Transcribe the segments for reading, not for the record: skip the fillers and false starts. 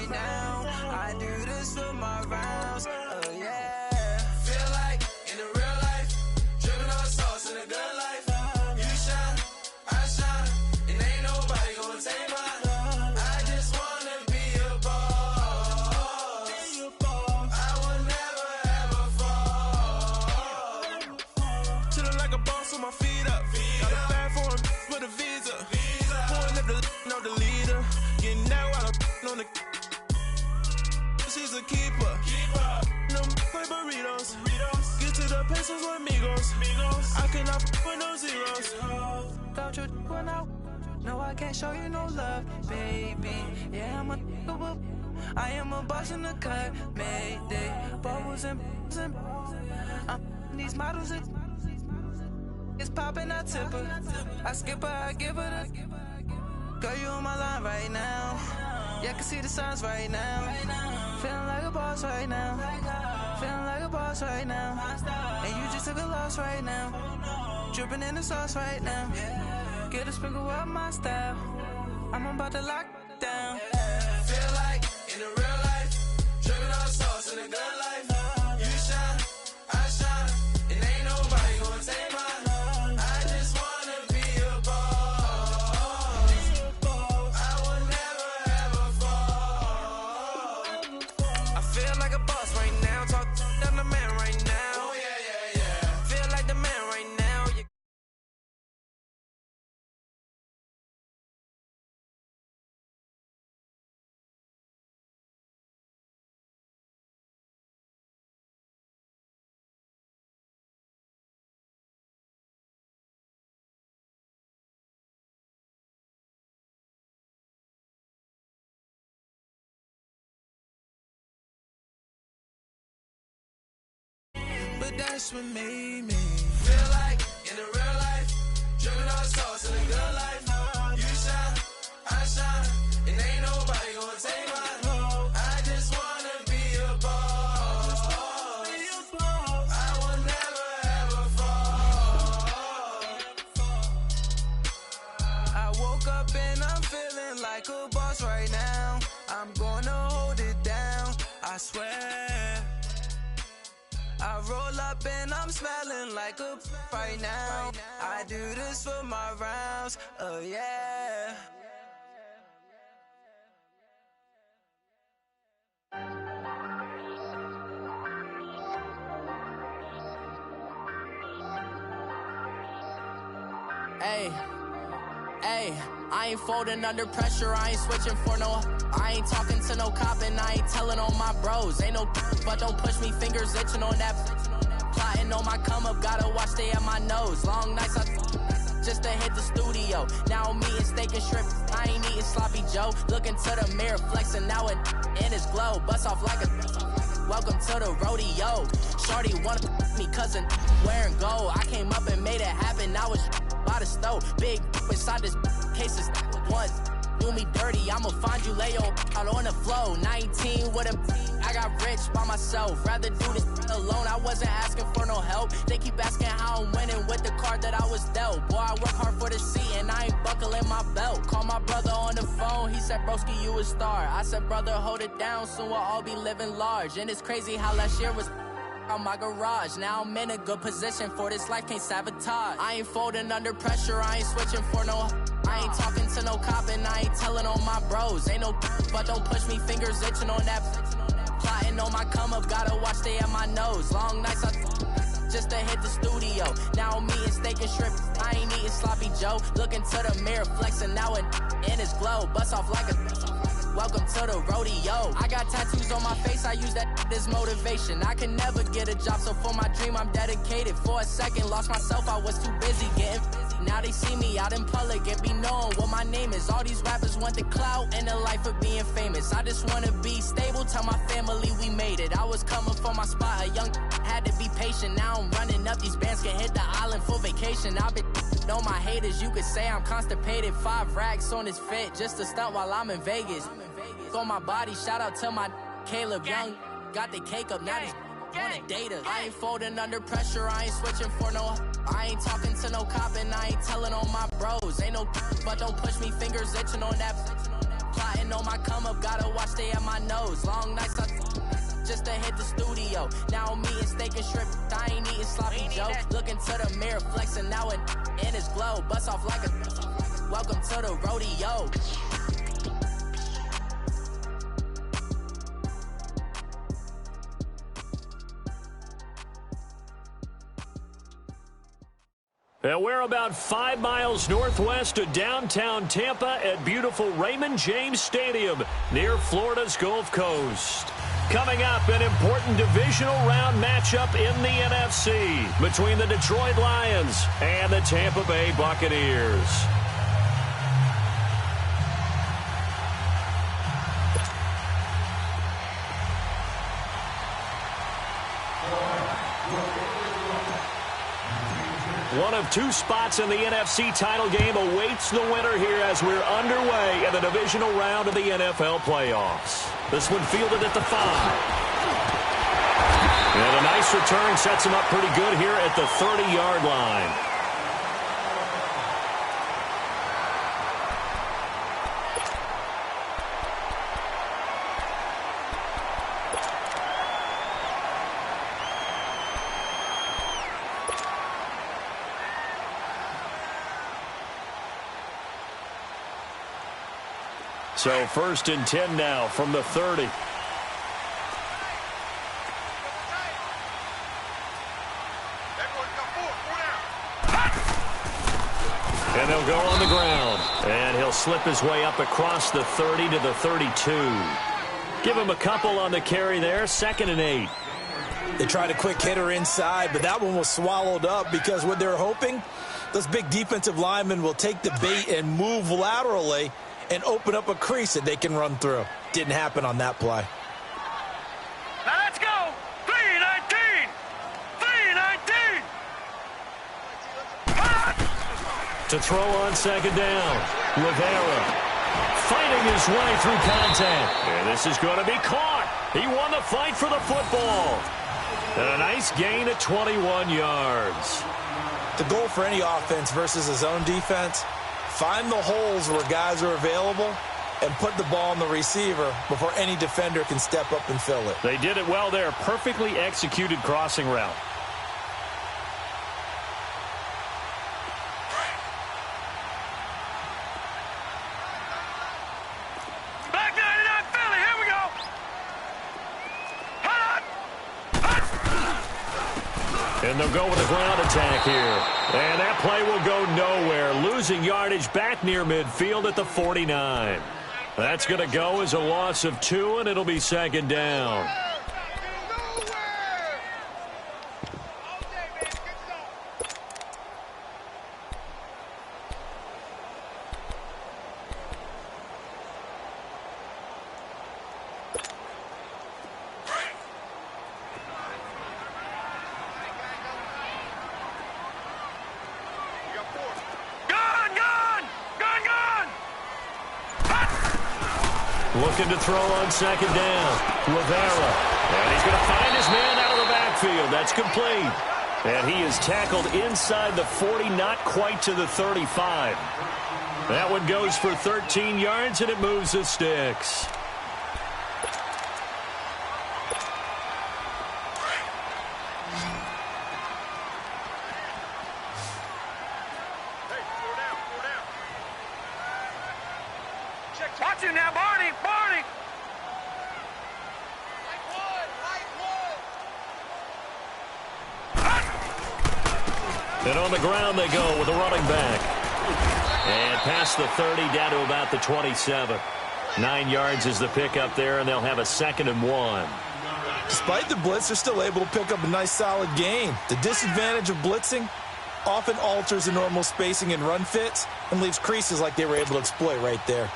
right now. I do this for my rounds, oh yeah. Feel like in the real life, dripping on sauce in a good life. You shine, I shine, and ain't nobody gonna take mine. I just wanna be a boss. I will never ever fall. Chillin' like a boss with my feet up. Got a bag for him with a visa. Pulling up the know the leader. Getting that while I'm on the. She's a keeper. No play burritos. Get to the pesos with amigos. I cannot with no zeros. Thought you went out. No, I can't show you no love, baby. Yeah, I am a boss in the cut. Mayday. Bubbles and these models. It's popping, I tip her. I skip her, I give her the. Girl, you on my line right now. Yeah, I can see the signs right now. Feeling like a boss right now. Feeling like a boss right now. And you just took a loss right now. Dripping in the sauce right now. Get a sprinkle up my style. I'm about to lock down. Feel like in the real life, dripping on sauce in a good life. You shine, I shine, and ain't nobody gonna take mine. I just wanna be a boss. I will never ever fall. I feel like a boss right now. Talk to the man right now. Oh yeah. Feel like the man right now. But that's what made me feel like in the real life, dripping on sauce in a good life. You shine, I shine, and ain't nobody gonna take mine. I just wanna be a boss. I will never ever fall. I woke up and I'm feeling like a boss right now. I'm gonna hold it down, I swear. I roll up and I'm smelling like a right now. I do this for my rounds, oh yeah. Hey, I ain't folding under pressure, I ain't switching for no. I ain't talking to no cop and I ain't telling on my bros. Ain't no but don't push me, fingers itching on that. Plotting on my come up, gotta watch stay at my nose. Long nights just to hit the studio. Now I'm eating steak and shrimp, I ain't eating sloppy Joe. Looking to the mirror, flexing now and in his glow. Bust off like a welcome to the rodeo. Shorty wanna me cousin wearing gold. I came up and made it happen, I was by the stove. Big inside this case is once. Do me dirty, I'ma find you lay out on the flow. 19 with a I got rich by myself. Rather do this alone, I wasn't asking for no help. They keep asking how I'm winning with the card that I was dealt. Boy, I work hard for the seat and I ain't buckling my belt. Call my brother on the phone, he said, broski, you a star. I said, brother, hold it down, soon we'll all be living large. And it's crazy how last year was on my garage. Now I'm in a good position for this life, can't sabotage. I ain't folding under pressure, I ain't switching for no. I ain't talking to no cop and I ain't telling on my bros. Ain't no but don't push me, fingers itching on that. Plotting on my come up, gotta watch stay at my nose. Long nights just to hit the studio. Now I'm eating steak and shrimp, I ain't eating sloppy Joe. Looking to the mirror, flexing now and in his glow. Bust off like a welcome to the rodeo. I got tattoos on my face, I use that as motivation. I can never get a job, so for my dream I'm dedicated. For a second, lost myself, I was too busy getting. Now they see me out in public and be knowing what my name is. All these rappers want the clout and the life of being famous. I just wanna be stable, tell my family we made it. I was coming for my spot, a young had to be patient. Now I'm running up, these bands can hit the island for vacation. I've been know my haters, you could say I'm constipated. 5 racks on his fit, just to stunt while I'm in Vegas. On my body, shout out to my Caleb Young. Got the cake up, now he's on the data. I ain't folding under pressure, I ain't switching for no. I ain't talking to no cop and I ain't telling on my bros. Ain't no but don't push me, fingers itching on that. Plotting on my come up, gotta watch stay at my nose. Long nights, just to hit the studio. Now I'm eating steak and shrimp, I ain't eating sloppy Joe. Looking to the mirror, flexing now it in his glow. Bust off like a welcome to the rodeo. And we're about 5 miles northwest of downtown Tampa at beautiful Raymond James Stadium near Florida's Gulf Coast. Coming up, an important divisional round matchup in the NFC between the Detroit Lions and the Tampa Bay Buccaneers. One of 2 spots in the NFC title game awaits the winner here as we're underway in the divisional round of the NFL playoffs. This one fielded at the 5. And a nice return sets him up pretty good here at the 30-yard line. So 1st and 10 now from the 30. And they'll go on the ground. And he'll slip his way up across the 30 to the 32. Give him a couple on the carry there. 2nd and 8. They tried a quick hitter inside, but that one was swallowed up because what they're hoping, those big defensive linemen will take the bait and move laterally and open up a crease that they can run through. Didn't happen on that play. Now let's go. 3-19. 3-19. To throw on 2nd down. Rivera fighting his way through contact. And this is going to be caught. He won the fight for the football. And a nice gain at 21 yards. The goal for any offense versus a zone defense, find the holes where guys are available and put the ball on the receiver before any defender can step up and fill it. They did it well there. Perfectly executed crossing route. Black 99 Philly, here we go. And they'll go with a ground attack here. And that play will go nowhere. Losing yardage back near midfield at the 49. That's going to go as a loss of 2, and it'll be 2nd down. Looking to throw on 2nd down. Rivera. And he's going to find his man out of the backfield. That's complete. And he is tackled inside the 40, not quite to the 35. That one goes for 13 yards, and it moves the sticks. Watch it now, Barney. Barney. And on the ground they go with a running back. And past the 30 down to about the 27. 9 yards is the pickup there, and they'll have a 2nd and 1. Despite the blitz, they're still able to pick up a nice solid gain. The disadvantage of blitzing often alters the normal spacing and run fits and leaves creases like they were able to exploit right there.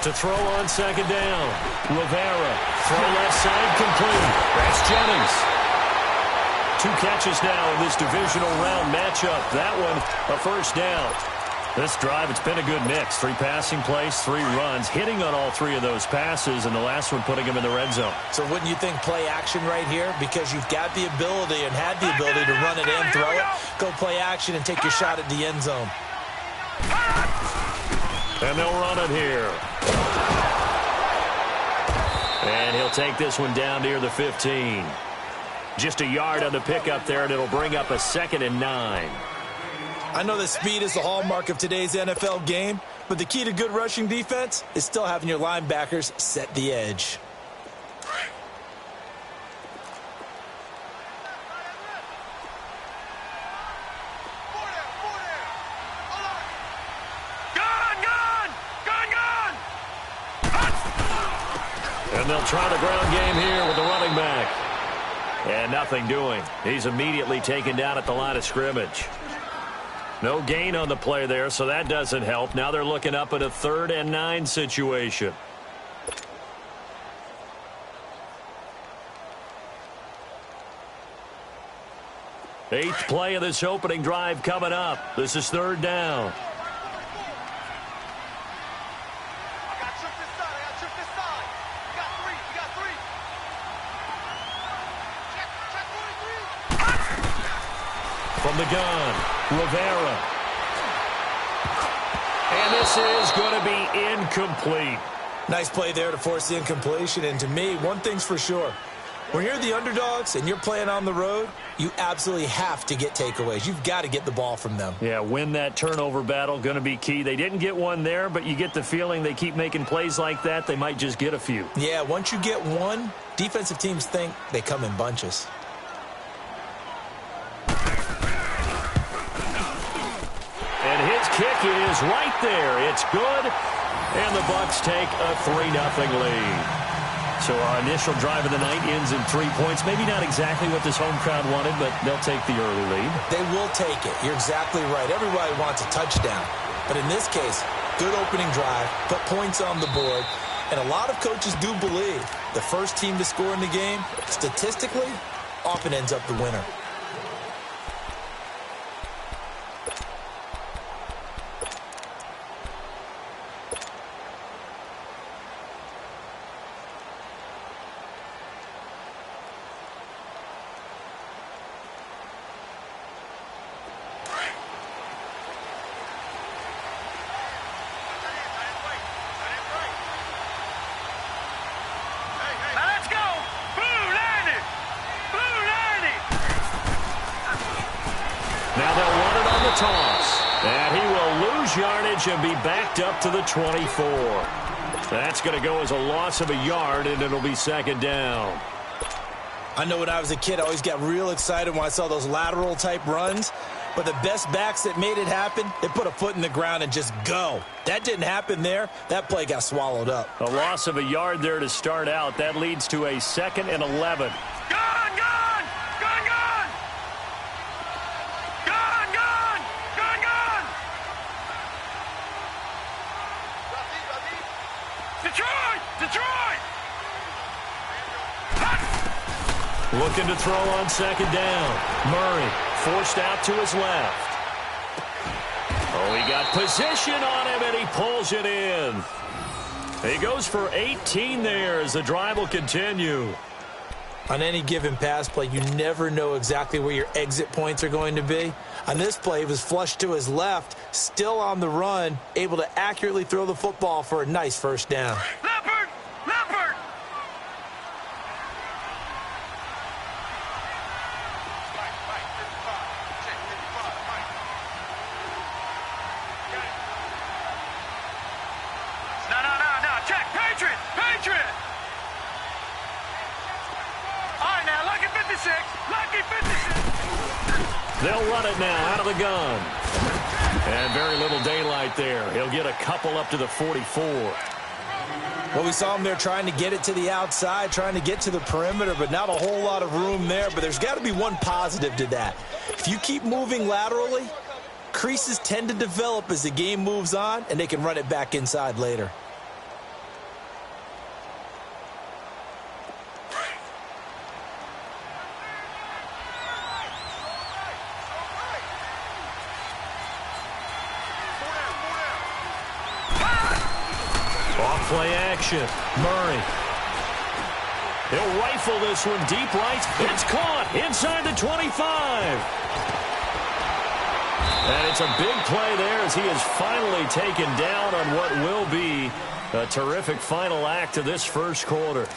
To throw on 2nd down. Rivera. Throw left side complete. That's Jennings. 2 catches now in this divisional round matchup. That one a 1st down. This drive, it's been a good mix. 3 passing plays, 3 runs, hitting on all 3 of those passes, and the last one putting him in the red zone. So wouldn't you think play action right here? Because you've got the ability and had the ability to run it in, throw it, go play action, and take your shot at the end zone. And they'll run it here. And he'll take this one down near the 15. Just a yard on the pickup there, and it'll bring up a 2nd and 9. I know that speed is the hallmark of today's NFL game, but the key to good rushing defense is still having your linebackers set the edge. And they'll try the ground game here with the running back. And nothing doing. He's immediately taken down at the line of scrimmage. No gain on the play there, so that doesn't help. Now they're looking up at a 3rd and 9 situation. Eighth play of this opening drive coming up. This is 3rd down. From the gun, Rivera. And this is going to be incomplete. Nice play there to force the incompletion. And to me, one thing's for sure. When you're the underdogs and you're playing on the road, you absolutely have to get takeaways. You've got to get the ball from them. Yeah, win that turnover battle, going to be key. They didn't get one there, but you get the feeling they keep making plays like that, they might just get a few. Yeah, once you get one, defensive teams think they come in bunches. And his kick is right there. It's good, and the Bucs take a 3-0 lead. So our initial drive of the night ends in 3 points. Maybe not exactly what this home crowd wanted, but they'll take the early lead. They will take it. You're exactly right. Everybody wants a touchdown. But in this case, good opening drive, put points on the board, and a lot of coaches do believe the first team to score in the game, statistically, often ends up the winner. Toss. And he will lose yardage and be backed up to the 24. That's going to go as a loss of a yard, and it'll be 2nd down. I know when I was a kid, I always got real excited when I saw those lateral-type runs. But the best backs that made it happen, they put a foot in the ground and just go. That didn't happen there. That play got swallowed up. A loss of a yard there to start out. That leads to a 2nd and 11. Looking to throw on 2nd down. Murray forced out to his left. Oh, he got position on him, and he pulls it in. He goes for 18 there as the drive will continue. On any given pass play, you never know exactly where your exit points are going to be. On this play, he was flushed to his left, still on the run, able to accurately throw the football for a nice 1st down. They'll run it now out of the gun. And very little daylight there. He'll get a couple up to the 44. Well, we saw him there trying to get it to the outside, trying to get to the perimeter, but not a whole lot of room there. But there's got to be one positive to that. If you keep moving laterally, creases tend to develop as the game moves on, and they can run it back inside later. Off play action. Murray. He'll rifle this one deep right. It's caught inside the 25. And it's a big play there as he is finally taken down on what will be a terrific final act of this first quarter.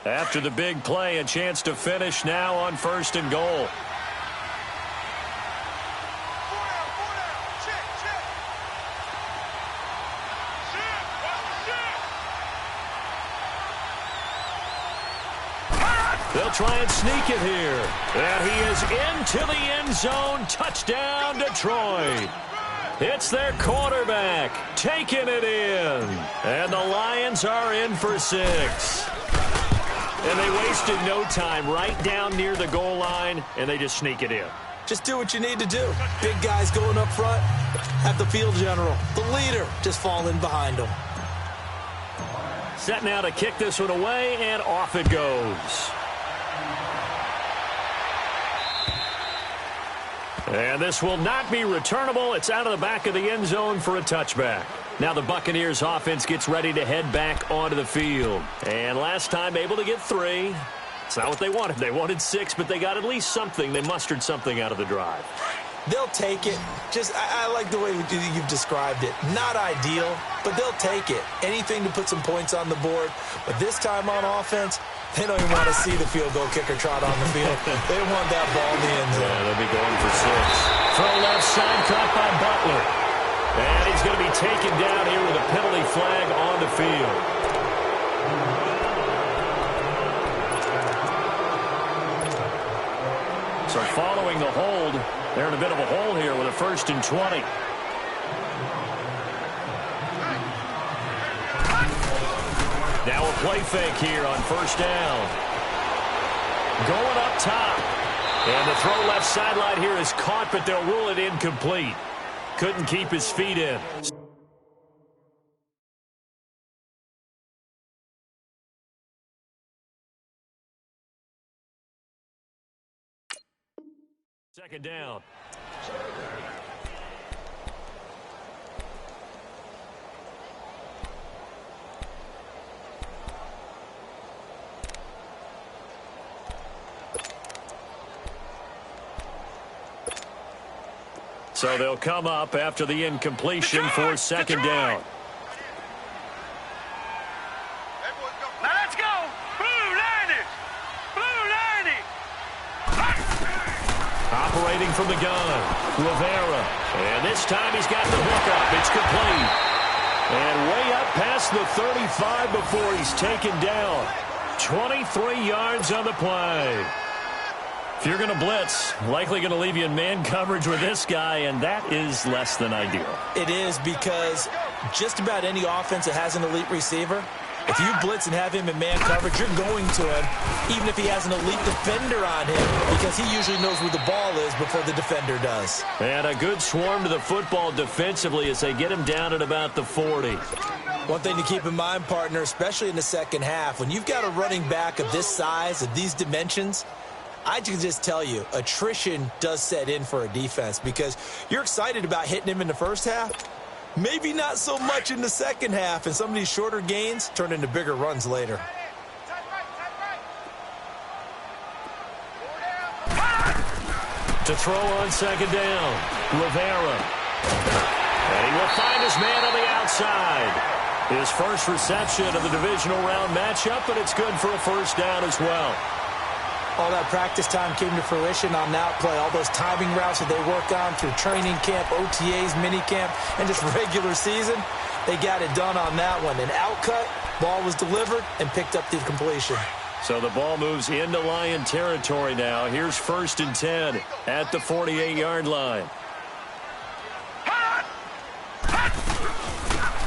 After the big play, a chance to finish now on 1st and goal. They'll try and sneak it here. And he is into the end zone. Touchdown, Detroit. It's their quarterback taking it in. And the Lions are in for 6. And they wasted no time right down near the goal line, and they just sneak it in. Just do what you need to do. Big guys going up front. Have the field general, the leader, just fall in behind them. Set now to kick this one away, and off it goes. And this will not be returnable. It's out of the back of the end zone for a touchback. Now the Buccaneers offense gets ready to head back onto the field. And last time able to get 3. It's not what they wanted. They wanted 6, but they got at least something. They mustered something out of the drive. They'll take it. I like the way you've described it. Not ideal, but they'll take it. Anything to put some points on the board. But this time on offense, they don't even want to see the field goal kicker trot on the field. They want that ball in the end zone. Yeah, they'll be going for 6. Throw left side, caught by Butler. And he's going to be taken down here with a penalty flag on the field. So following the hold, they're in a bit of a hole here with a 1st and 20. Now a play fake here on 1st down. Going up top. And the throw left sideline here is caught, but they'll rule it incomplete. Couldn't keep his feet in. Second down. So they'll come up after the incompletion for 2nd down. Now let's go! Blue 90! Blue 90! Operating from the gun, Rivera. And this time he's got the hook up. It's complete. And way up past the 35 before he's taken down. 23 yards on the play. If you're going to blitz, likely going to leave you in man coverage with this guy, and that is less than ideal. It is, because just about any offense that has an elite receiver, if you blitz and have him in man coverage, you're going to him, even if he has an elite defender on him, because he usually knows where the ball is before the defender does. And a good swarm to the football defensively as they get him down at about the 40. One thing to keep in mind, partner, especially in the second half, when you've got a running back of this size, of these dimensions, I can just tell you, attrition does set in for a defense, because you're excited about hitting him in the first half. Maybe not so much in the second half, and some of these shorter gains turn into bigger runs later. To throw on 2nd down, Rivera. And he will find his man on the outside. His first reception of the divisional round matchup, but it's good for a 1st down as well. All that practice time came to fruition on that play. All those timing routes that they work on through training camp, OTAs, minicamp, and just regular season, they got it done on that one. An outcut, ball was delivered, and picked up the completion. So the ball moves into Lion territory now. Here's 1st and 10 at the 48-yard line.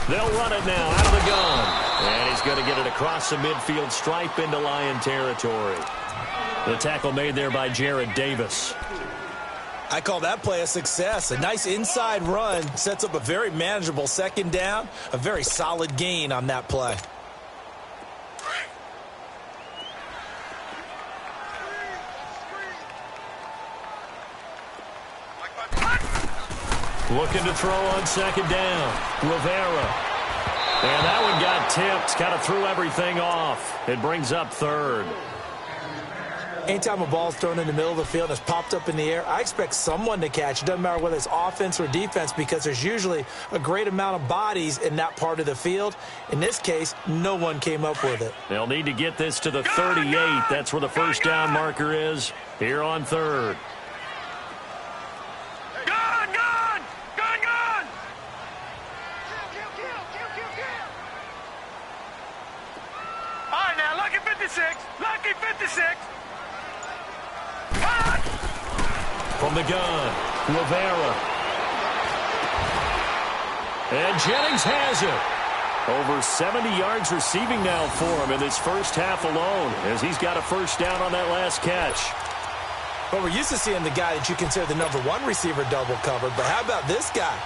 They'll run it now out of the gun. And he's going to get it across the midfield stripe into Lion territory. The tackle made there by Jared Davis. I call that play a success. A nice inside run sets up a very manageable second down, a very solid gain on that play. Looking to throw on second down. Rivera. And that one got tipped. Kind of threw everything off. It brings up third. Anytime a ball's thrown in the middle of the field and it's popped up in the air, I expect someone to catch. It doesn't matter whether it's offense or defense because there's usually a great amount of bodies in that part of the field. In this case, no one came up with it. They'll need to get this to the 38. That's where the first down marker is here on third. Lucky 56. From the gun, Rivera. And Jennings has it. Over 70 yards receiving now for him in this first half alone as he's got a first down on that last catch. But we're used to seeing the guy that you consider the number one receiver double covered. But how about this guy?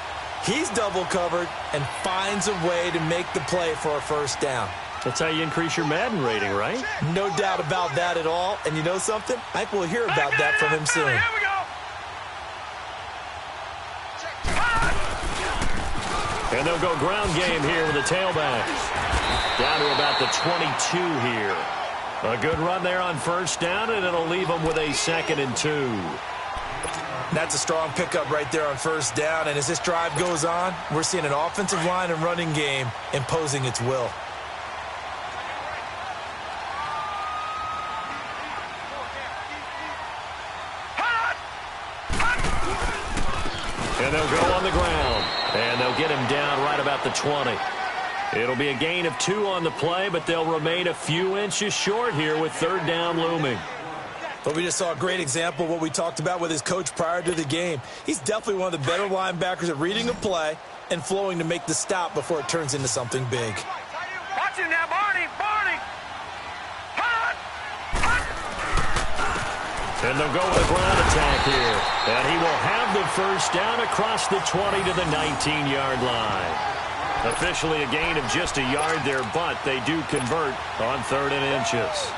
He's double covered and finds a way to make the play for a first down. That's how you increase your Madden rating, right? No doubt about that at all. And you know something? I think we'll hear about that from him soon. Here we go. And they'll go ground game here with the tailbacks. Down to about the 22 here. A good run there on first down, and it'll leave them with a 2nd and 2. That's a strong pickup right there on first down. And as this drive goes on, we're seeing an offensive line and running game imposing its will. And they'll go on the ground. And they'll get him down right about the 20. It'll be a gain of 2 on the play, but they'll remain a few inches short here with third down looming. But we just saw a great example of what we talked about with his coach prior to the game. He's definitely one of the better linebackers at reading a play and flowing to make the stop before it turns into something big. Watch him now, Barney. And they'll go with a ground attack here. And he will have the first down across the 20 to the 19-yard line. Officially a gain of just a yard there, but they do convert on 3rd and inches.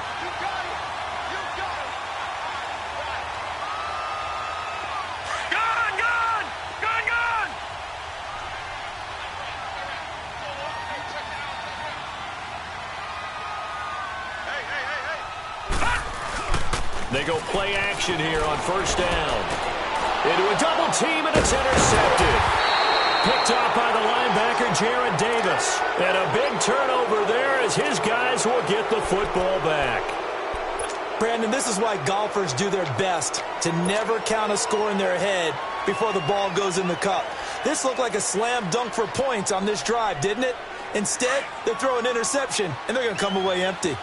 They go play action here on first down. Into a double team, and it's intercepted. Picked off by the linebacker, Jared Davis. And a big turnover there as his guys will get the football back. Brandon, this is why golfers do their best to never count a score in their head before the ball goes in the cup. This looked like a slam dunk for points on this drive, didn't it? Instead, they throw an interception, and they're going to come away empty.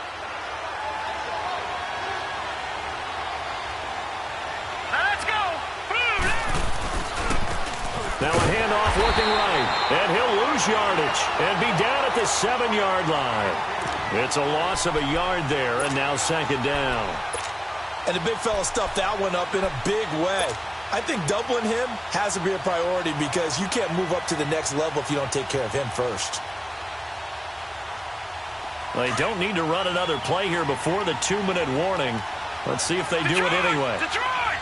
Now a handoff looking right, and he'll lose yardage and be down at the 7-yard line. It's a loss of a yard there, and now 2nd down. And the big fella stuffed that one up in a big way. I think doubling him has to be a priority because you can't move up to the next level if you don't take care of him first. They don't need to run another play here before the 2-minute warning. Let's see if they do it anyway. Detroit!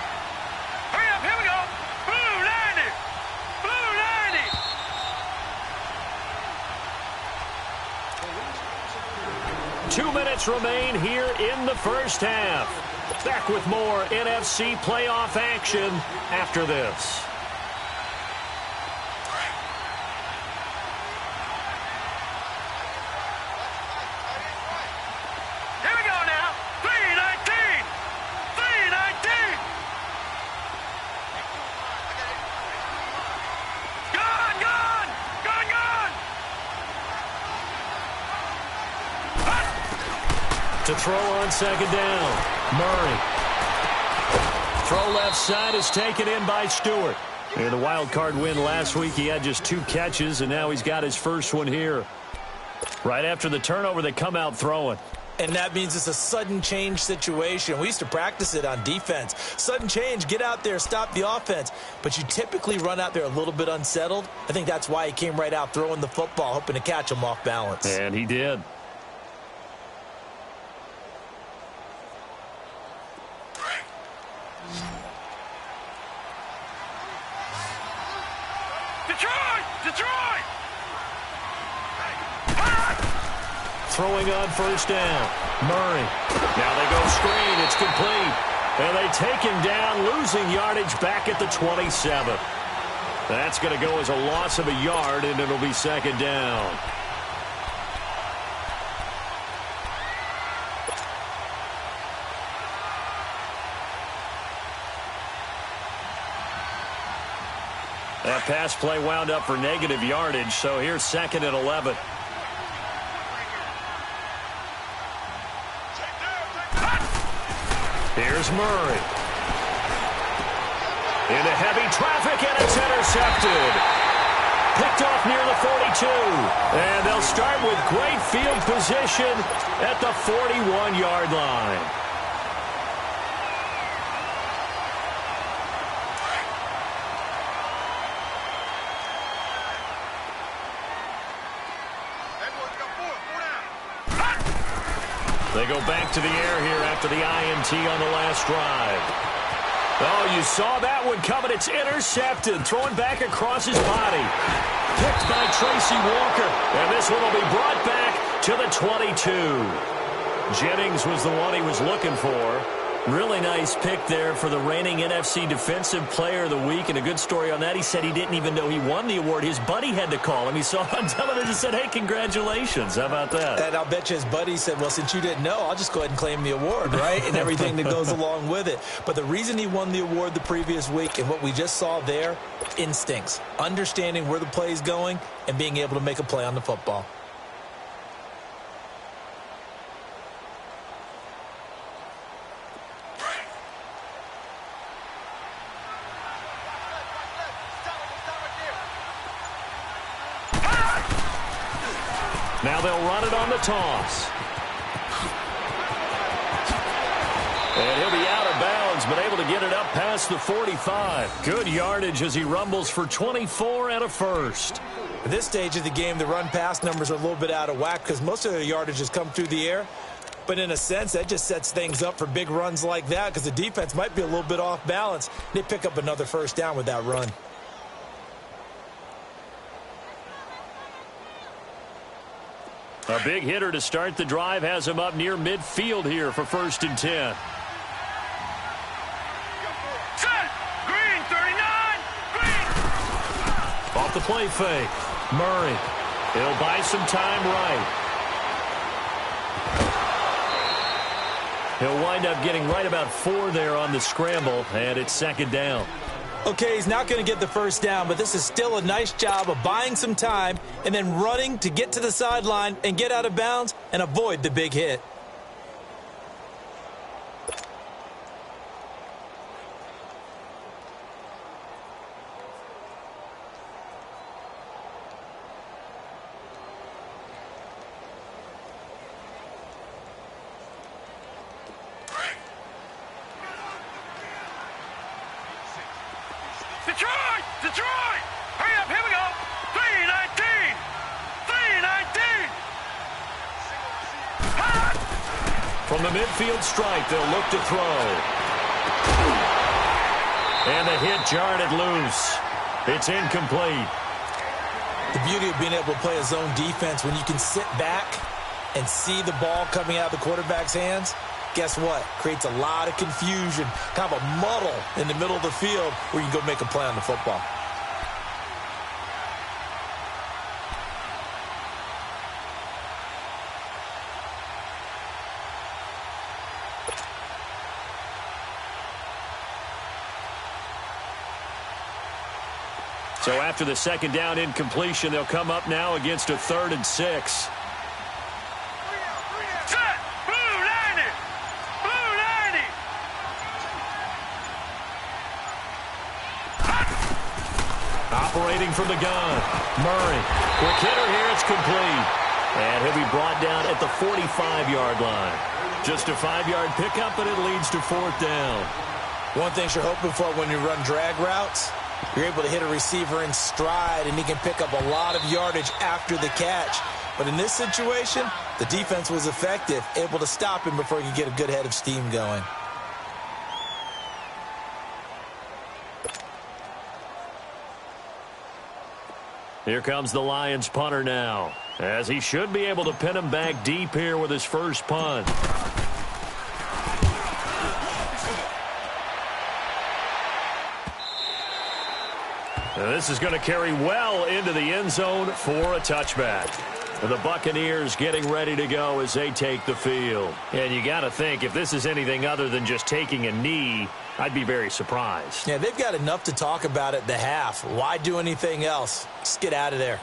Hurry up, here we go! Blue 90! Blue 90! 2 minutes remain here in the first half. Back with more NFC playoff action after this. To throw on 2nd down, Murray. Throw left side is taken in by Stewart. In the wild card win last week, he had just 2 catches, and now he's got his first one here. Right after the turnover, they come out throwing. And that means it's a sudden change situation. We used to practice it on defense. Sudden change, get out there, stop the offense. But you typically run out there a little bit unsettled. I think that's why he came right out throwing the football, hoping to catch him off balance. And he did. Detroit! Throwing on first down. Murray. Now they go screen. It's complete. And they take him down, losing yardage back at the 27. That's going to go as a loss of a yard, and it'll be second down. That pass play wound up for negative yardage, so here's second and 11. Here's Murray. Into heavy traffic, and it's intercepted. Picked off near the 42. And they'll start with great field position at the 41-yard line. They go back to the air here after the INT on the last drive. Oh, you saw that one coming. It's intercepted. Thrown back across his body. Picked by Tracy Walker. And this one will be brought back to the 22. Jennings was the one he was looking for. Really nice pick there for the reigning NFC Defensive Player of the Week. And a good story on that. He said he didn't even know he won the award. His buddy had to call him. He saw it on television and said, hey, congratulations. How about that? And I'll bet you his buddy said, well, since you didn't know, I'll just go ahead and claim the award, right? And everything that goes along with it. But the reason he won the award the previous week and what we just saw there, instincts. Understanding where the play is going and being able to make a play on the football. Now they'll run it on the toss. And he'll be out of bounds, but able to get it up past the 45. Good yardage as he rumbles for 24 and a first. At this stage of the game, the run-pass numbers are a little bit out of whack because most of their yardage has come through the air. But in a sense, that just sets things up for big runs like that because the defense might be a little bit off balance. They pick up another first down with that run. A big hitter to start the drive has him up near midfield here for 1st and 10. Set! Green, 39! Green! Off the play fake. Murray. He'll buy some time right. He'll wind up getting right about 4 there on the scramble, and it's second down. Okay, he's not going to get the first down, but this is still a nice job of buying some time and then running to get to the sideline and get out of bounds and avoid the big hit. Detroit! Hurry up, here we go! 319! 319! From the midfield stripe, they'll look to throw. And the hit jarred it loose. It's incomplete. The beauty of being able to play a zone defense when you can sit back and see the ball coming out of the quarterback's hands, guess what? Creates a lot of confusion, kind of a muddle in the middle of the field where you can go make a play on the football. So after the second down incompletion, they'll come up now against a 3rd and 6. Set! Blue 90! Blue 90! Operating from the gun. Murray. Quick hitter here. It's complete. And he'll be brought down at the 45-yard line. Just a 5-yard pickup, and it leads to 4th down. One thing you're hoping for when you run drag routes, you're able to hit a receiver in stride, and he can pick up a lot of yardage after the catch. But in this situation, the defense was effective, able to stop him before he could get a good head of steam going. Here comes the Lions punter now, as he should be able to pin him back deep here with his first punt. Now this is going to carry well into the end zone for a touchback. The Buccaneers getting ready to go as they take the field. And you got to think, if this is anything other than just taking a knee, I'd be very surprised. Yeah, they've got enough to talk about at the half. Why do anything else? Just get out of there.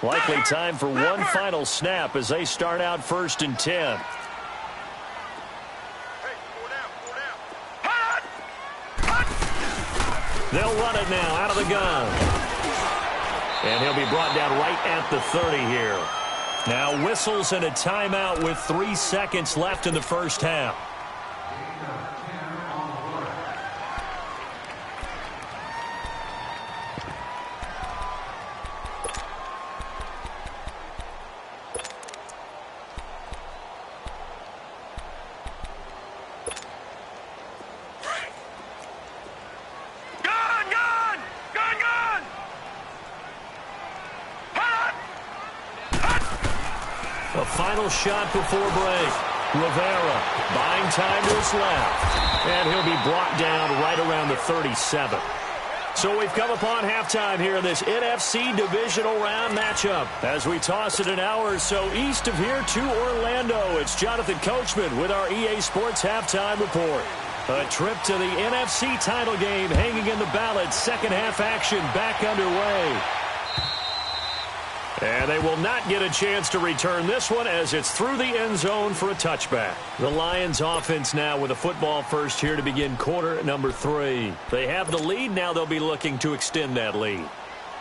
Likely time for one final snap as they start out 1st and 10. They'll run it now out of the gun. And he'll be brought down right at the 30 here. Now whistles and a timeout with 3 seconds left in the first half. Final shot before break. Rivera buying time to his left. And he'll be brought down right around the 37. So we've come upon halftime here in this NFC divisional round matchup. As we toss it an hour or so east of here to Orlando, it's Jonathan Coachman with our EA Sports Halftime Report. A trip to the NFC title game hanging in the balance. Second half action back underway. And they will not get a chance to return this one as it's through the end zone for a touchback. The Lions offense now with a football first here to begin quarter number 3. They have the lead. Now they'll be looking to extend that lead.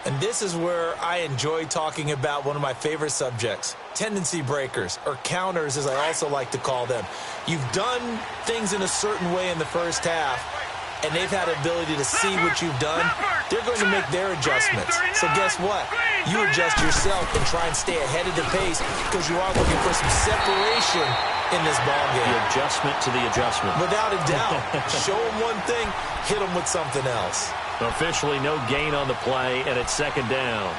And this is where I enjoy talking about one of my favorite subjects, tendency breakers, or counters as I also like to call them. You've done things in a certain way in the first half, and they've had the ability to see what you've done. They're going to make their adjustments. So guess what? You adjust yourself and try and stay ahead of the pace because you are looking for some separation in this ballgame. The adjustment to the adjustment. Without a doubt. Show them one thing, hit them with something else. Officially no gain on the play, and it's 2nd down.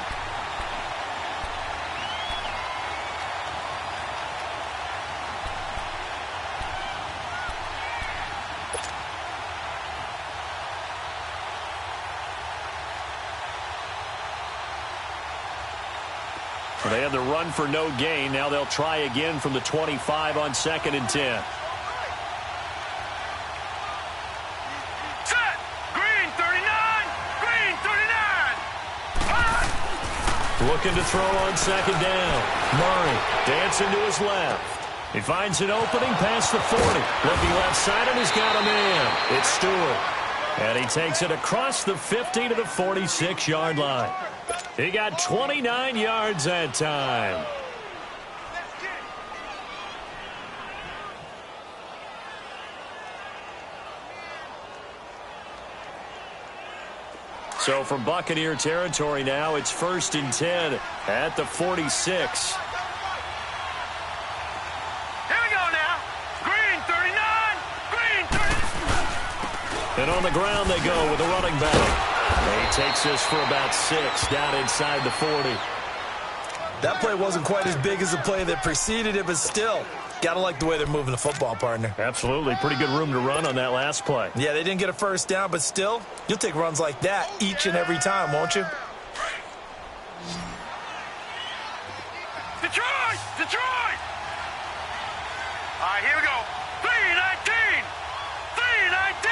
They had the run for no gain. Now they'll try again from the 25 on 2nd and 10. Set! Green 39! Green 39! Looking to throw on 2nd down. Murray dancing to his left. He finds an opening past the 40. Looking left side, and he's got a man. It's Stewart. And he takes it across the 50 to the 46-yard line. He got 29 yards that time. So from Buccaneer territory now, it's 1st and 10 at the 46. Here we go now. Green 39! Green 39! And on the ground they go with a running back. He takes this for about 6 down inside the 40. That play wasn't quite as big as the play that preceded it, but still, got to like the way they're moving the football, partner. Absolutely. Pretty good room to run on that last play. Yeah, they didn't get a first down, but still, you'll take runs like that each and every time, won't you? Detroit! Detroit! All right, here we go. 3-19! 3-19!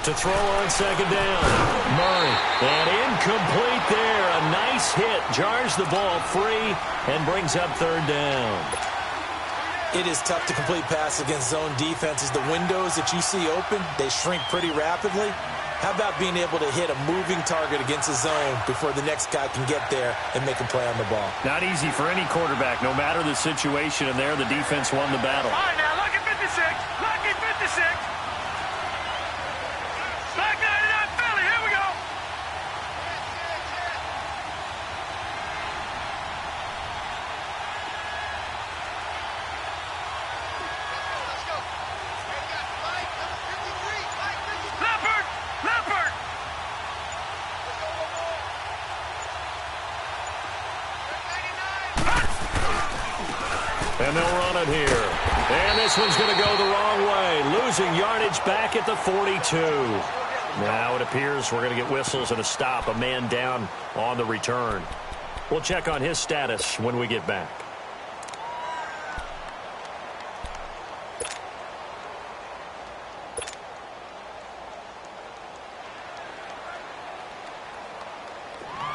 To throw on 2nd down. Murray. And incomplete there. A nice hit. Jars the ball free and brings up 3rd down. It is tough to complete pass against zone defenses. The windows that you see open, they shrink pretty rapidly. How about being able to hit a moving target against a zone before the next guy can get there and make a play on the ball? Not easy for any quarterback, no matter the situation, and there the defense won the battle. All right, now, lucky 56. Lucky 56. Black 99 Philly, here we go. Leopard! Leopard! And they'll run it here. And this one's going to go the wrong way, losing yardage back at the 42. Now it appears we're going to get whistles and a stop, a man down on the return. We'll check on his status when we get back.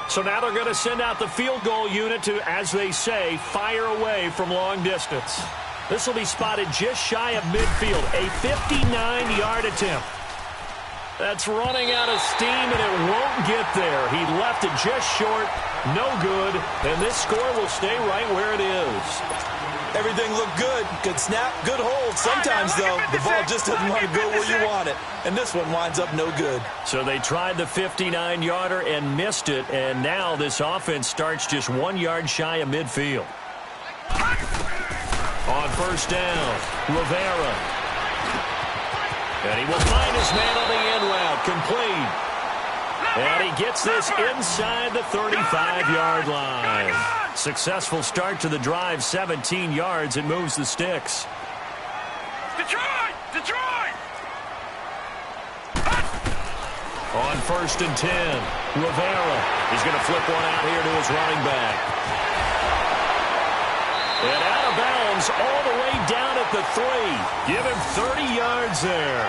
So now they're going to send out the field goal unit to, as they say, fire away from long distance. This will be spotted just shy of midfield, a 59-yard attempt. That's running out of steam, and it won't get there. He left it just short, no good, and this score will stay right where it is. Everything looked good. Good snap, good hold. Sometimes, though, the ball just doesn't want to go where you want it. And this one winds up no good. So they tried the 59-yarder and missed it, and now this offense starts just 1 yard shy of midfield. On first down, Rivera. And he will find his man on the end route, complete. And he gets this inside the 35-yard line. Successful start to the drive, 17 yards. It moves the sticks. Detroit! Detroit! On first and 10, Rivera. He's going to flip one out here to his running back. And out of bounds all the way down at the 3. Give him 30 yards there.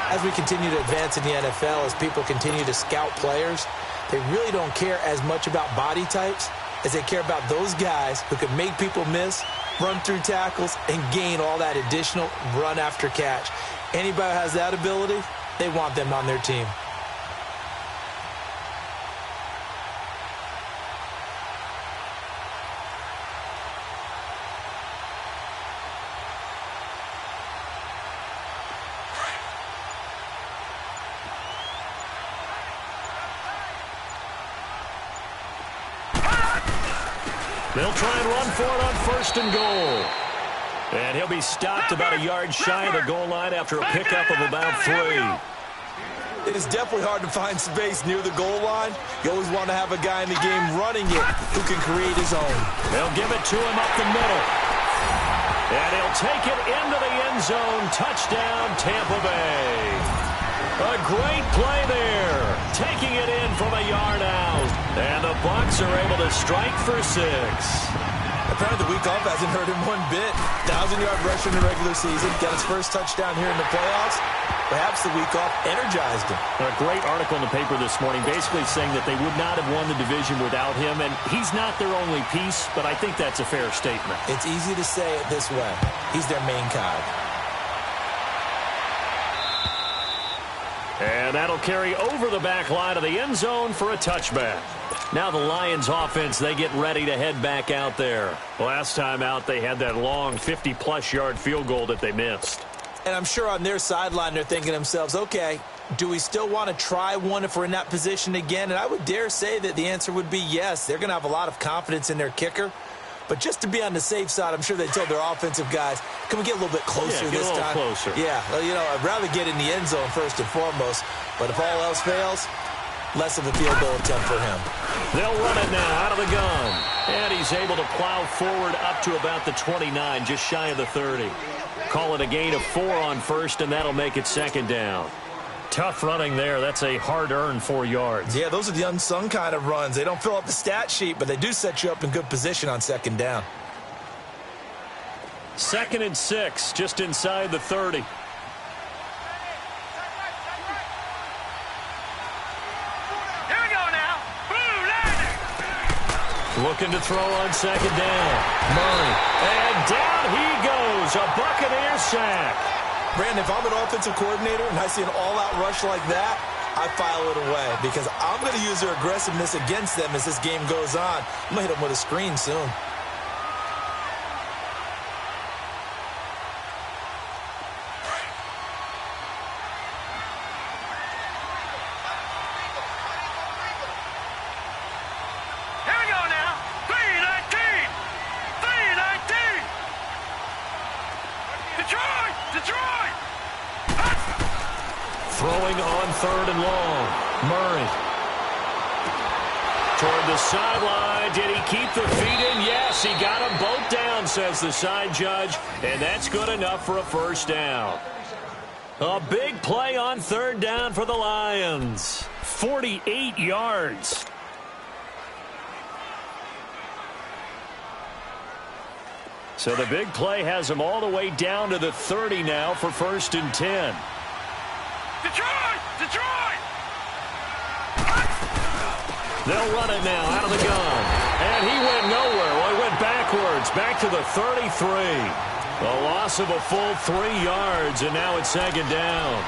As we continue to advance in the NFL, as people continue to scout players, they really don't care as much about body types as they care about those guys who can make people miss, run through tackles, and gain all that additional run after catch. Anybody who has that ability, they want them on their team. They'll try and run for it on first and goal. And he'll be stopped about a yard shy of the goal line after a pickup of about 3. It is definitely hard to find space near the goal line. You always want to have a guy in the game running it who can create his own. They'll give it to him up the middle. And he'll take it into the end zone. Touchdown, Tampa Bay. A great play there. Taking it in from a yard out. And the Bucs are able to strike for 6. Apparently the week off hasn't hurt him one bit. 1,000-yard rusher in the regular season. Got his first touchdown here in the playoffs. Perhaps the week off energized him. A great article in the paper this morning basically saying that they would not have won the division without him. And he's not their only piece, but I think that's a fair statement. It's easy to say it this way. He's their main cog. And that'll carry over the back line of the end zone for a touchback. Now the Lions offense, they get ready to head back out there. Last time out, they had that long 50-plus yard field goal that they missed. And I'm sure on their sideline, they're thinking to themselves, okay, do we still want to try one if we're in that position again? And I would dare say that the answer would be yes. They're going to have a lot of confidence in their kicker. But just to be on the safe side, I'm sure they told their offensive guys, can we get a little bit closer this time? Closer. Yeah, well, you know, I'd rather get in the end zone first and foremost. But if all else fails, less of a field goal attempt for him. They'll run it now out of the gun. And he's able to plow forward up to about the 29, just shy of the 30. Call it a gain of 4 on first, and that'll make it second down. Tough running there. That's a hard-earned 4 yards. Yeah, those are the unsung kind of runs. They don't fill up the stat sheet, but they do set you up in good position on second down. 2nd and 6, just inside the 30. Looking to throw on second down. Murray. And down he goes. A Buccaneer sack. Brandon, if I'm an offensive coordinator and I see an all-out rush like that, I file it away because I'm going to use their aggressiveness against them as this game goes on. I'm going to hit them with a screen soon. Throwing on third and long. Murray. Toward the sideline. Did he keep the feet in? Yes, he got them both down, says the side judge. And that's good enough for a first down. A big play on third down for the Lions. 48 yards. So the big play has them all the way down to the 30 now for 1st and 10. Detroit! Detroit! They'll run it now out of the gun. And he went nowhere. Well, he went backwards, back to the 33. A loss of a full 3 yards, and now it's second down.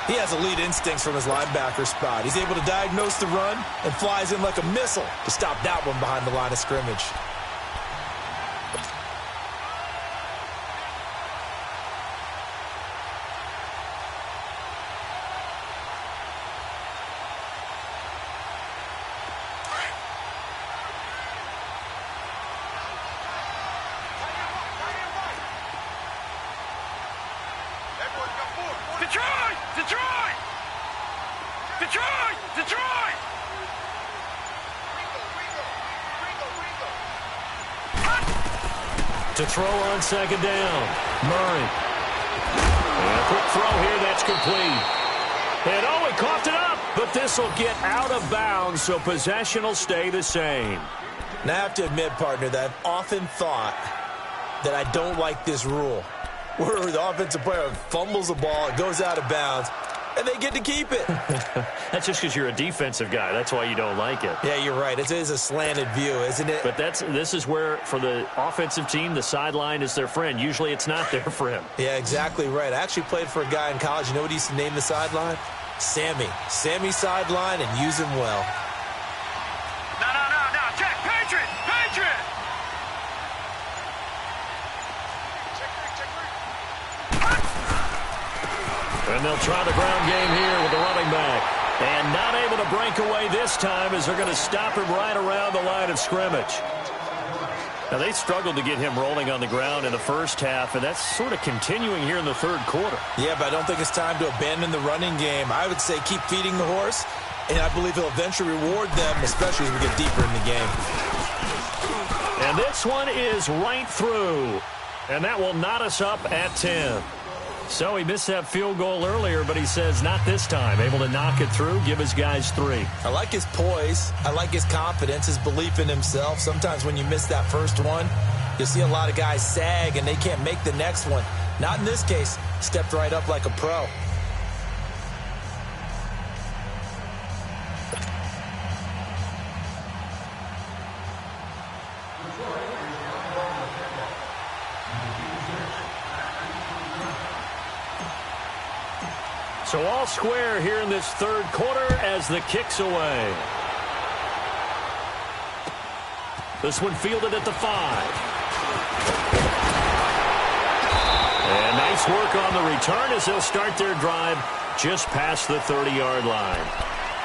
He has elite instincts from his linebacker spot. He's able to diagnose the run and flies in like a missile to stop that one behind the line of scrimmage. Detroit! Detroit! Detroit! Detroit! To throw on second down. Murray. And a quick throw here. That's complete. And oh, he coughed it up. But this will get out of bounds, so possession will stay the same. Now, I have to admit, partner, that I've often thought that I don't like this rule, where the offensive player fumbles the ball, it goes out of bounds, and they get to keep it. That's just because you're a defensive guy. That's why you don't like it. Yeah, you're right. It is a slanted view, isn't it? But this is where, for the offensive team, the sideline is their friend. Usually it's not there for him. Yeah, exactly right. I actually played for a guy in college. You know what he used to name the sideline? Sammy. Sammy sideline, and use him well. No, Jack, Patriot! Patriot! And they'll try the ground game here with the running back. And not able to break away this time as they're going to stop him right around the line of scrimmage. Now, they struggled to get him rolling on the ground in the first half, and that's sort of continuing here in the third quarter. Yeah, but I don't think it's time to abandon the running game. I would say keep feeding the horse, and I believe he'll eventually reward them, especially as we get deeper in the game. And this one is right through, and that will knot us up at 10. So he missed that field goal earlier, but he says not this time. Able to knock it through, give his guys 3. I like his poise. I like his confidence, his belief in himself. Sometimes when you miss that first one, you'll see a lot of guys sag and they can't make the next one. Not in this case. Stepped right up like a pro. So all square here in this third quarter as the kick's away. This one fielded at the 5. And nice work on the return as they'll start their drive just past the 30-yard line.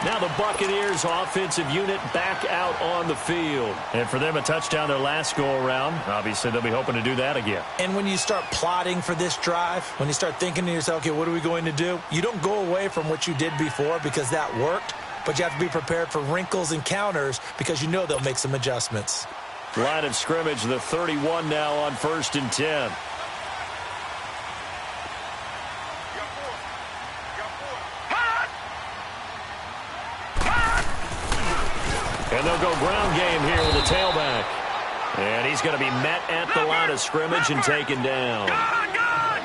Now the Buccaneers offensive unit back out on the field. And for them, a touchdown their last go-around. Obviously, they'll be hoping to do that again. And when you start plotting for this drive, when you start thinking to yourself, okay, what are we going to do? You don't go away from what you did before because that worked, but you have to be prepared for wrinkles and counters because you know they'll make some adjustments. Line of scrimmage, the 31 now on 1st and 10. And they'll go ground game here with the tailback. And he's going to be met at the line of scrimmage and taken down.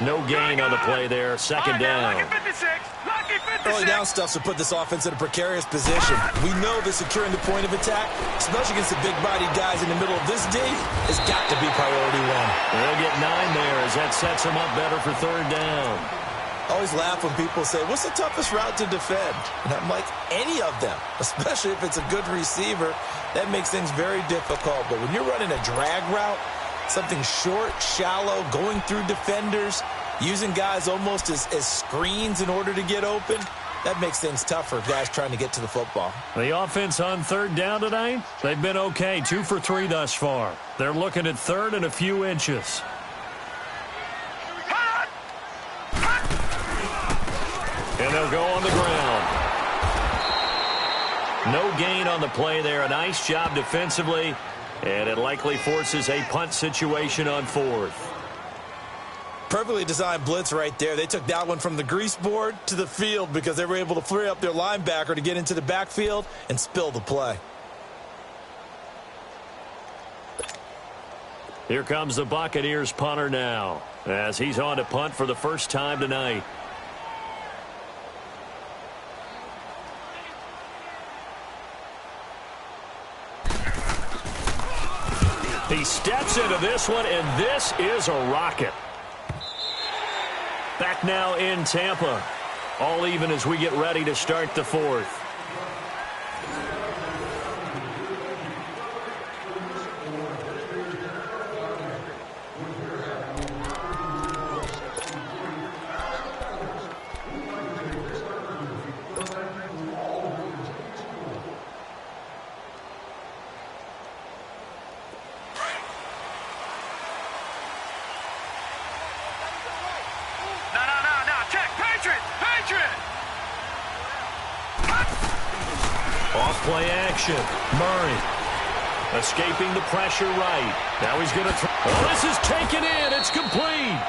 No gain on the play there. Second down. Lucky 56. Lucky 56. Early down stuffs will put this offense in a precarious position. We know that securing the point of attack, especially against the big-bodied guys in the middle of this D, has got to be priority one. They'll get 9 there as that sets them up better for third down. I always laugh when people say, what's the toughest route to defend? And I'm like, any of them, especially if it's a good receiver. That makes things very difficult. But when you're running a drag route, something short, shallow, going through defenders, using guys almost as screens in order to get open, that makes things tough for guys trying to get to the football. The offense on third down tonight, they've been okay, 2 for 3 thus far. They're looking at third and a few inches. And they'll go on the ground. No gain on the play there. A nice job defensively, and it likely forces a punt situation on fourth. Perfectly designed blitz right there. They took that one from the grease board to the field because they were able to free up their linebacker to get into the backfield and spill the play. Here comes the Buccaneers punter now as he's on to punt for the first time tonight. He steps into this one, and this is a rocket. Back now in Tampa. All even as we get ready to start the fourth. Off-play action. Murray escaping the pressure right. Now he's going to throw. Oh, this is taken in. It's complete.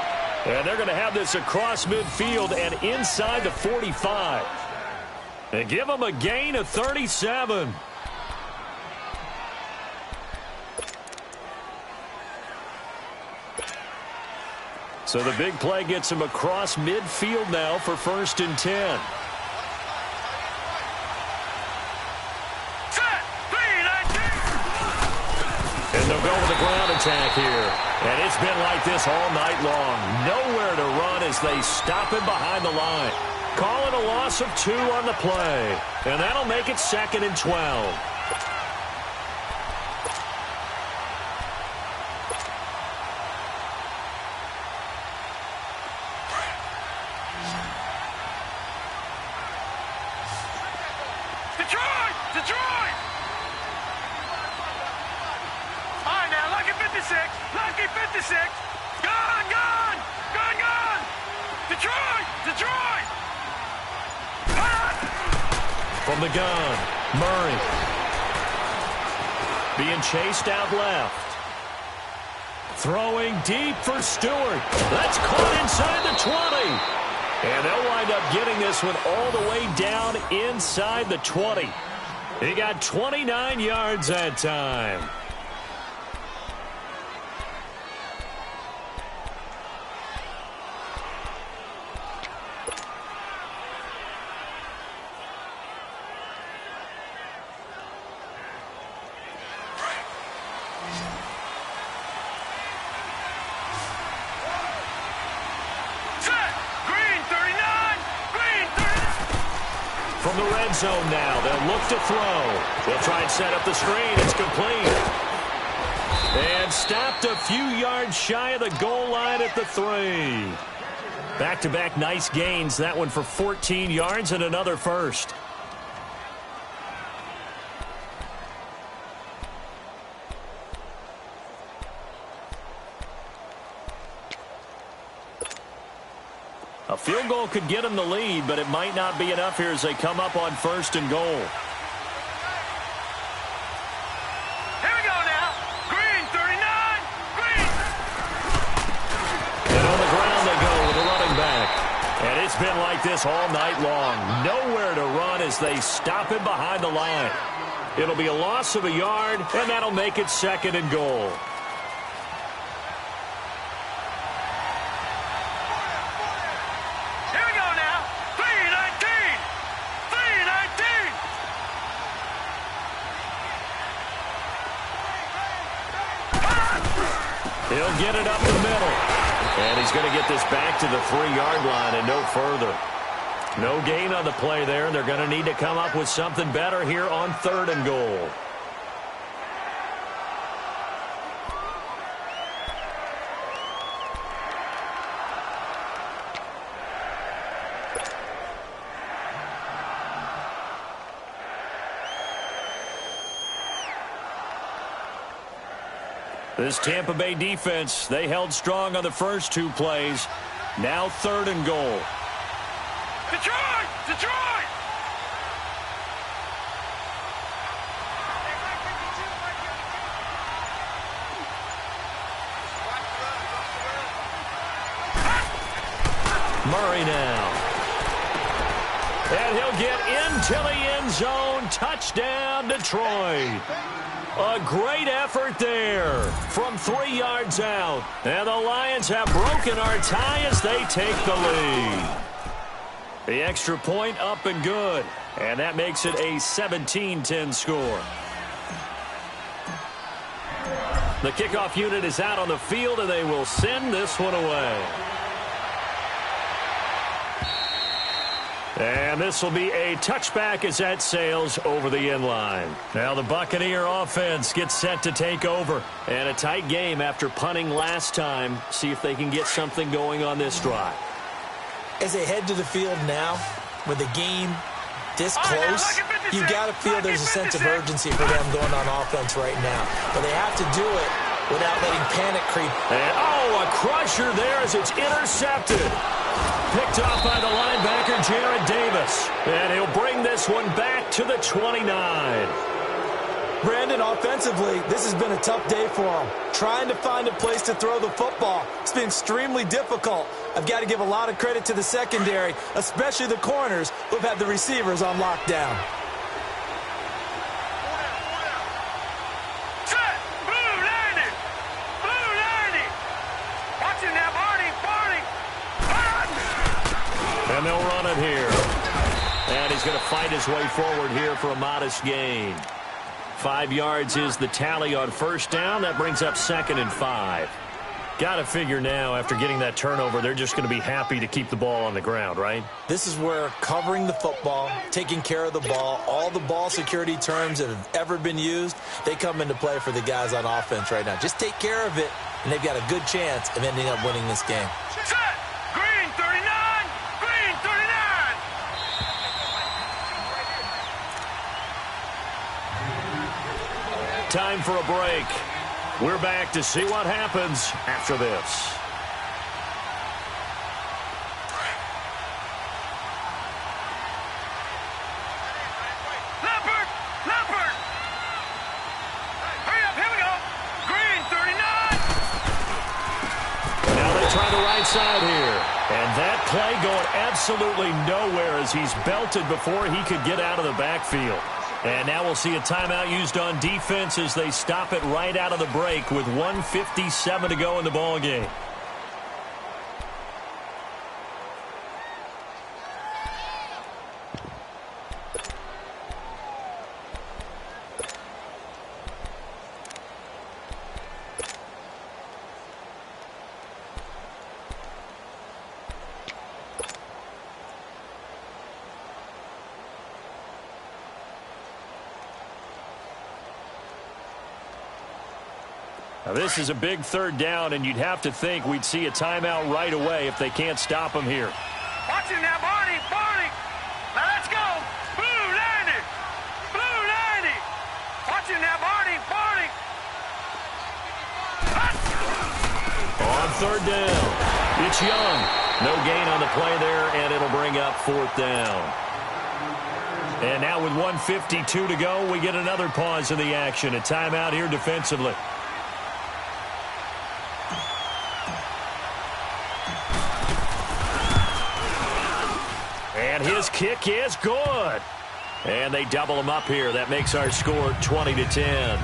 And they're going to have this across midfield and inside the 45. And give them a gain of 37. So the big play gets him across midfield now for 1st and 10. And they'll go with a ground attack here. And it's been like this all night long. Nowhere to run as they stop him behind the line. Calling a loss of 2 on the play. And that'll make it 2nd and 12. Detroit! All right, now, lucky 56. Lucky 56. Gone! Detroit! From the gun, Murray. Being chased out left. Throwing deep for Stewart. That's caught inside the 20. And they'll wind up getting this one all the way down inside the 20. He got 29 yards that time. From the red zone now, they'll look to throw. They'll try and set up the screen. It's complete. And stopped a few yards shy of the goal line at the 3. Back-to-back nice gains. That one for 14 yards and another first. A field goal could get them the lead, but it might not be enough here as they come up on 1st and goal. Here we go now. Green, 39. Green. And on the ground they go with a running back. And it's been like this all night long. Nowhere to run as they stop him behind the line. It'll be a loss of a yard, and that'll make it 2nd and goal. He'll get it up the middle. And he's going to get this back to the 3-yard line and no further. No gain on the play there. They're going to need to come up with something better here on 3rd and goal. This Tampa Bay defense, they held strong on the first 2 plays. Now 3rd and goal. Detroit! Detroit! Murray now. And he'll get into the end zone. Touchdown, Detroit. A great effort there from 3 yards out. And the Lions have broken our tie as they take the lead. The extra point up and good. And that makes it a 17-10 score. The kickoff unit is out on the field, and they will send this one away. And this will be a touchback as that sails over the end line. Now the Buccaneer offense gets set to take over. And a tight game after punting last time. See if they can get something going on this drive. As they head to the field now, with the game this close, you've got to feel there's a sense of urgency for them going on offense right now. But they have to do it without letting panic creep. And, a crusher there as it's intercepted. Picked off by the linebacker, Jarrad Davis. And he'll bring this one back to the 29. Brandon, offensively, this has been a tough day for them. Trying to find a place to throw the football. It's been extremely difficult. I've got to give a lot of credit to the secondary, especially the corners who've had the receivers on lockdown. Set! Blue landed! Blue landed! Watch it now, Barney! And they'll run it here. And he's going to fight his way forward here for a modest gain. 5 yards is the tally on first down. That brings up 2nd and 5. Got to figure now, after getting that turnover, they're just going to be happy to keep the ball on the ground, right? This is where covering the football, taking care of the ball, all the ball security terms that have ever been used, they come into play for the guys on offense right now. Just take care of it, and they've got a good chance of ending up winning this game. Set! Green 39! Green 39! Time for a break. We're back to see what happens after this. Leopard! Leopard! Hurry up, here we go! Green 39! Now they try the right side here. And that play going absolutely nowhere as he's belted before he could get out of the backfield. And now we'll see a timeout used on defense as they stop it right out of the break with 1:57 to go in the ball game. Now this is a big 3rd down, and you'd have to think we'd see a timeout right away if they can't stop him here. Watch it now, Barney! Barney! Now let's go! Blue landed! Blue landed! Watch it now, Barney! Barney! On 3rd down, it's Young. No gain on the play there, and it'll bring up 4th down. And now with 1:52 to go, we get another pause in the action. A timeout here defensively. And his kick is good. And they double him up here. That makes our score 20-10.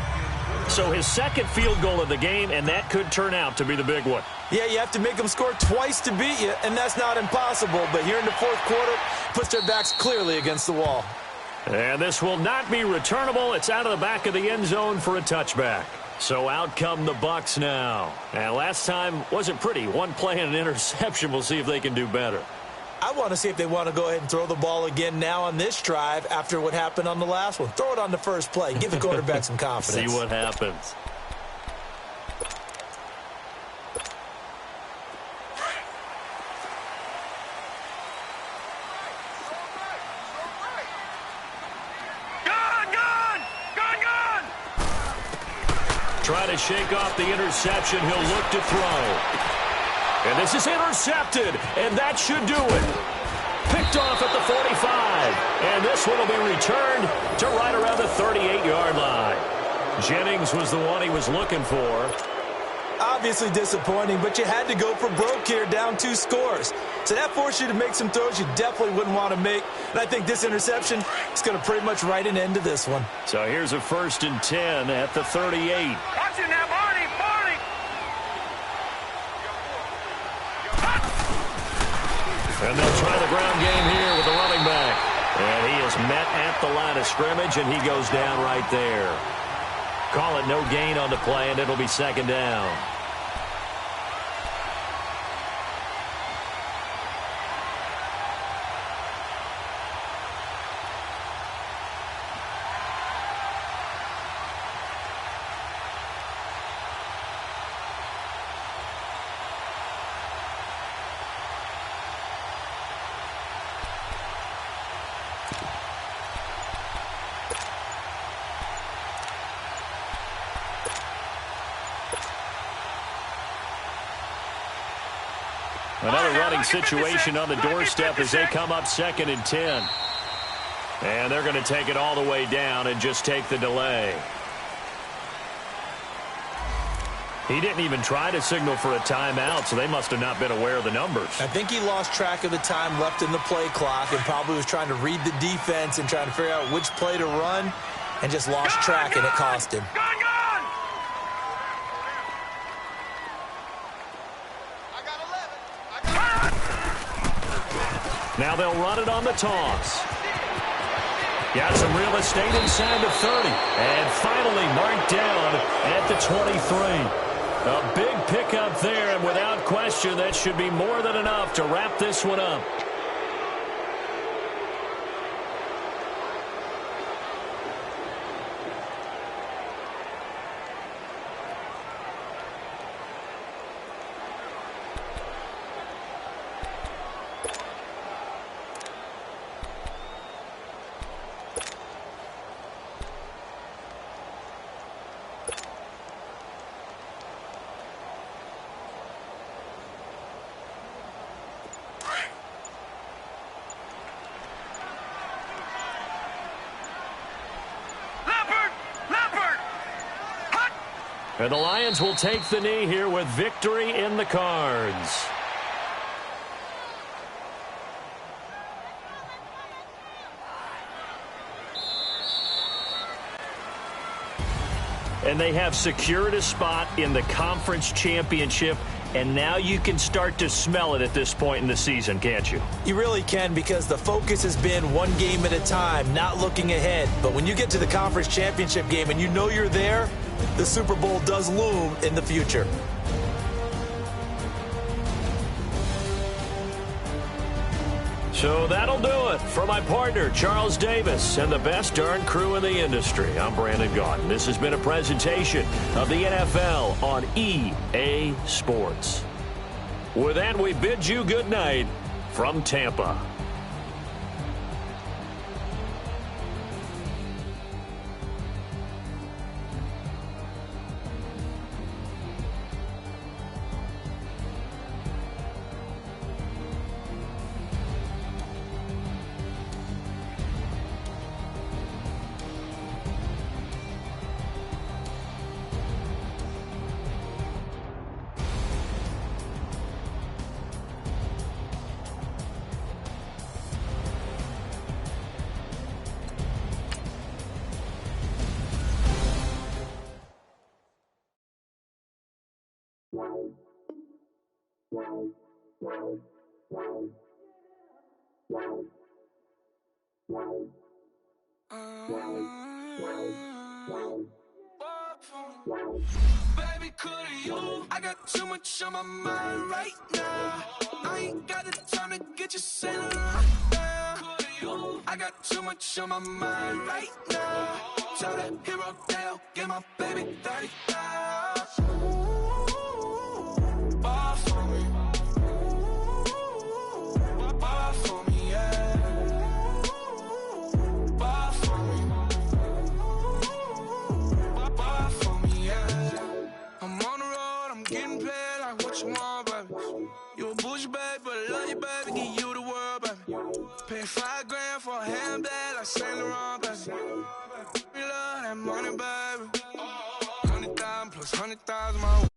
So his 2nd field goal of the game, and that could turn out to be the big one. Yeah, you have to make them score twice to beat you, and that's not impossible. But here in the 4th quarter, puts their backs clearly against the wall. And this will not be returnable. It's out of the back of the end zone for a touchback. So out come the Bucs now. And last time wasn't pretty. One play and an interception. We'll see if they can do better. I want to see if they want to go ahead and throw the ball again now on this drive after what happened on the last one. Throw it on the first play. Give the quarterback some confidence. See what happens. Trying to shake off the interception. He'll look to throw. And this is intercepted, and that should do it. Picked off at the 45. And this one will be returned to right around the 38-yard line. Jennings was the one he was looking for. Obviously disappointing, but you had to go for broke here, down 2 scores. So that forced you to make some throws you definitely wouldn't want to make. And I think this interception is going to pretty much write an end to this one. So here's a 1st and 10 at the 38. Watch it now, Barney, Barney. And they'll try the ground game here with the running back. And he is met at the line of scrimmage, and he goes down right there. Call it no gain on the play, and it'll be 2nd down. Another running situation on the doorstep as they come up 2nd and 10. And they're going to take it all the way down and just take the delay. He didn't even try to signal for a timeout, so they must have not been aware of the numbers. I think he lost track of the time left in the play clock and probably was trying to read the defense and trying to figure out which play to run and just lost track, and it cost him. Now they'll run it on the toss. Got some real estate inside the 30. And finally marked down at the 23. A big pickup there, and without question, that should be more than enough to wrap this one up. And the Lions will take the knee here with victory in the cards. And they have secured a spot in the conference championship. And now you can start to smell it at this point in the season, can't you? You really can, because the focus has been one game at a time, not looking ahead. But when you get to the conference championship game and you know you're there, the Super Bowl does loom in the future. So that'll do it for my partner, Charles Davis, and the best darn crew in the industry. I'm Brandon Gaudin. This has been a presentation of the NFL on EA Sports. With that, we bid you good night from Tampa. Baby, could you? I got too much on my mind right now. I ain't got the time to get you sailing down. I got too much on my mind right now. Tell that hero Dale, get my baby 30,000. Ball for me. Ball for me, yeah. Ball for me. Ball for me, yeah. I'm on the road, I'm getting paid like what you want, baby. You a bougie, baby, but I love you, baby. Give you the world, baby. Pay $5 grand for a handbag like Saint Laurent, baby. You love that money, baby. 100,000 plus 100,000 my way.